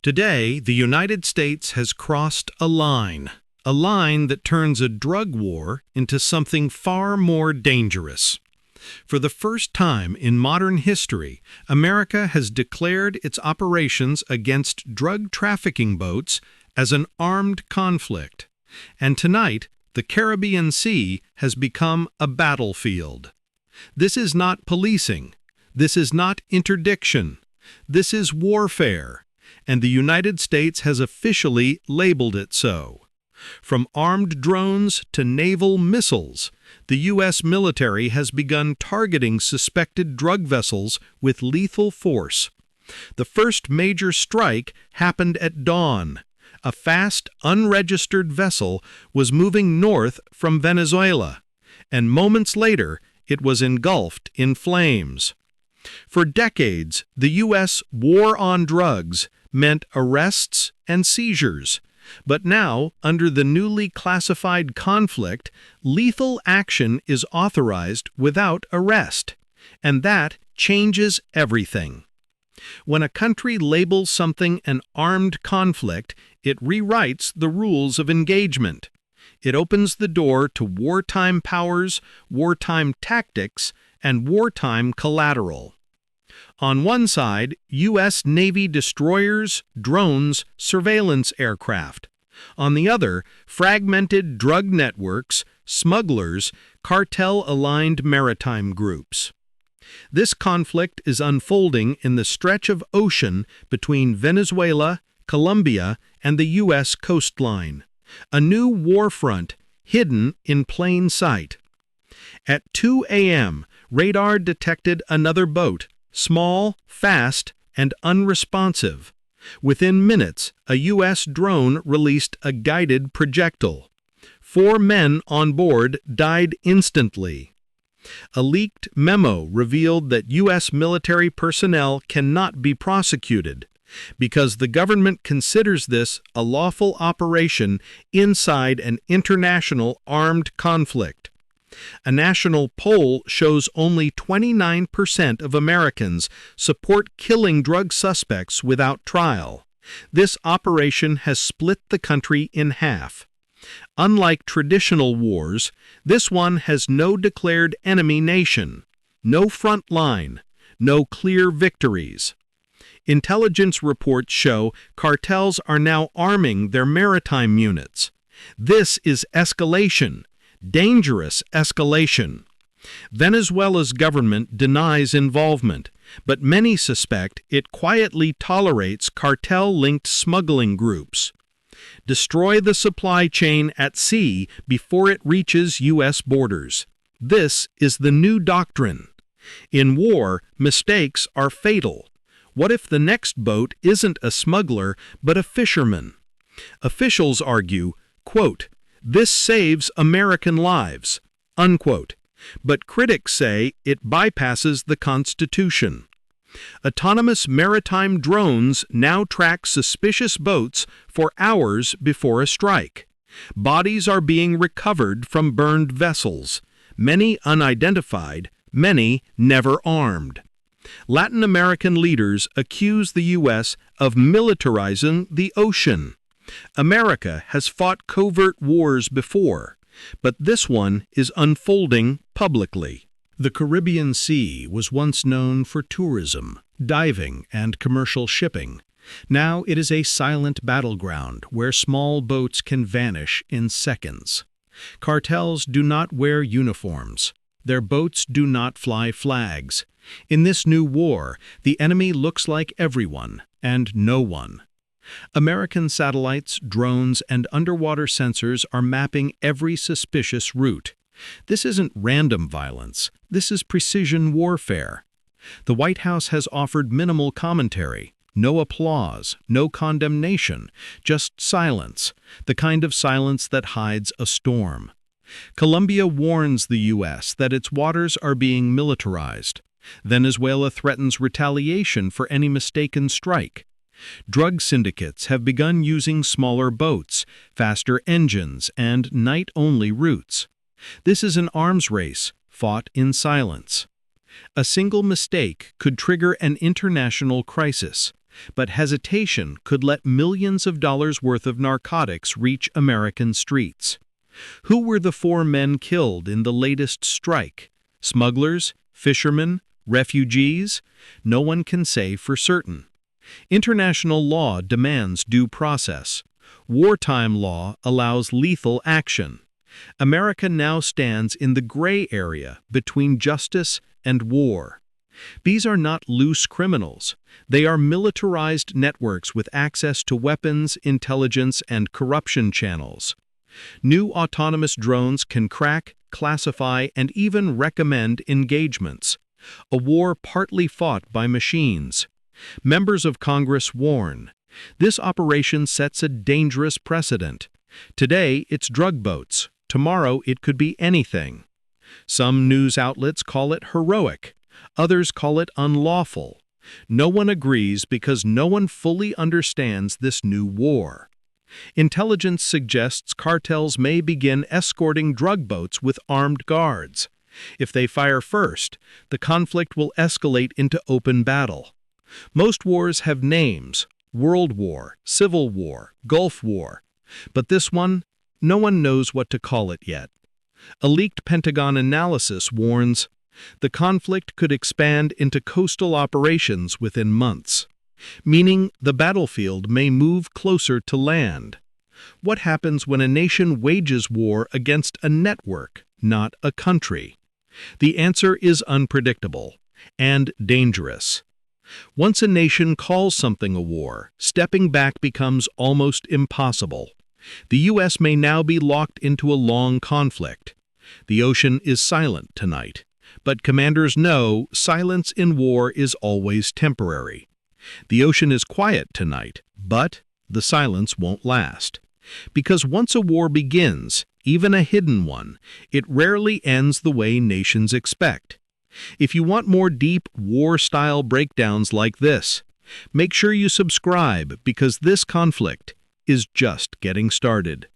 Today, the United States has crossed a line that turns a drug war into something far more dangerous. For the first time in modern history, America has declared its operations against drug trafficking boats as an armed conflict. And tonight, the Caribbean Sea has become a battlefield. This is not policing. This is not interdiction. This is warfare. And the United States has officially labeled it so. From armed drones to naval missiles, the U.S. military has begun targeting suspected drug vessels with lethal force. The first major strike happened at dawn. A fast, unregistered vessel was moving north from Venezuela, and moments later it was engulfed in flames. For decades, the U.S. war on drugs meant arrests and seizures. But now, under the newly classified conflict, lethal action is authorized without arrest. And that changes everything. When a country labels something an armed conflict, it rewrites the rules of engagement. It opens the door to wartime powers, wartime tactics, and wartime collateral. On one side, U.S. Navy destroyers, drones, surveillance aircraft. On the other, fragmented drug networks, smugglers, cartel-aligned maritime groups. This conflict is unfolding in the stretch of ocean between Venezuela, Colombia, and the U.S. coastline. A new warfront hidden in plain sight. At 2 a.m., radar detected another boat, small, fast, and unresponsive. Within minutes, a U.S. drone released a guided projectile. 4 men on board died instantly. A leaked memo revealed that U.S. military personnel cannot be prosecuted because the government considers this a lawful operation inside an international armed conflict. A national poll shows only 29% of Americans support killing drug suspects without trial. This operation has split the country in half. Unlike traditional wars, this one has no declared enemy nation, no front line, no clear victories. Intelligence reports show cartels are now arming their maritime units. This is escalation. Dangerous escalation. Venezuela's government denies involvement, but many suspect it quietly tolerates cartel-linked smuggling groups. Destroy the supply chain at sea before it reaches U.S. borders. This is the new doctrine. In war, mistakes are fatal. What if the next boat isn't a smuggler but a fisherman? Officials argue, quote, "This saves American lives," unquote. But critics say it bypasses the Constitution. Autonomous maritime drones now track suspicious boats for hours before a strike. Bodies are being recovered from burned vessels, many unidentified, many never armed. Latin American leaders accuse the U.S. of militarizing the ocean. America has fought covert wars before, but this one is unfolding publicly. The Caribbean Sea was once known for tourism, diving, and commercial shipping. Now it is a silent battleground where small boats can vanish in seconds. Cartels do not wear uniforms. Their boats do not fly flags. In this new war, the enemy looks like everyone and no one. American satellites, drones, and underwater sensors are mapping every suspicious route. This isn't random violence. This is precision warfare. The White House has offered minimal commentary, no applause, no condemnation, just silence, the kind of silence that hides a storm. Colombia warns the U.S. that its waters are being militarized. Venezuela threatens retaliation for any mistaken strike. Drug syndicates have begun using smaller boats, faster engines, and night-only routes. This is an arms race, fought in silence. A single mistake could trigger an international crisis. but hesitation could let millions of dollars worth of narcotics reach American streets. Who were the 4 men killed in the latest strike? Smugglers? Fishermen? Refugees? No one can say for certain. International law demands due process. Wartime law allows lethal action. America now stands in the gray area between justice and war. These are not loose criminals. They are militarized networks with access to weapons, intelligence, and corruption channels. New autonomous drones can crack, classify, and even recommend engagements. A war partly fought by machines. Members of Congress warn, this operation sets a dangerous precedent. Today, it's drug boats. Tomorrow, it could be anything. Some news outlets call it heroic. Others call it unlawful. No one agrees because no one fully understands this new war. Intelligence suggests cartels may begin escorting drug boats with armed guards. If they fire first, the conflict will escalate into open battle. Most wars have names: World War, Civil War, Gulf War. But this one, no one knows what to call it yet. A leaked Pentagon analysis warns the conflict could expand into coastal operations within months, meaning the battlefield may move closer to land. What happens when a nation wages war against a network, not a country? The answer is unpredictable and dangerous. Once a nation calls something a war, stepping back becomes almost impossible. The U.S. may now be locked into a long conflict. The ocean is silent tonight, but commanders know silence in war is always temporary. The ocean is quiet tonight, but the silence won't last. Because once a war begins, even a hidden one, it rarely ends the way nations expect. If you want more deep war-style breakdowns like this, make sure you subscribe because this conflict is just getting started.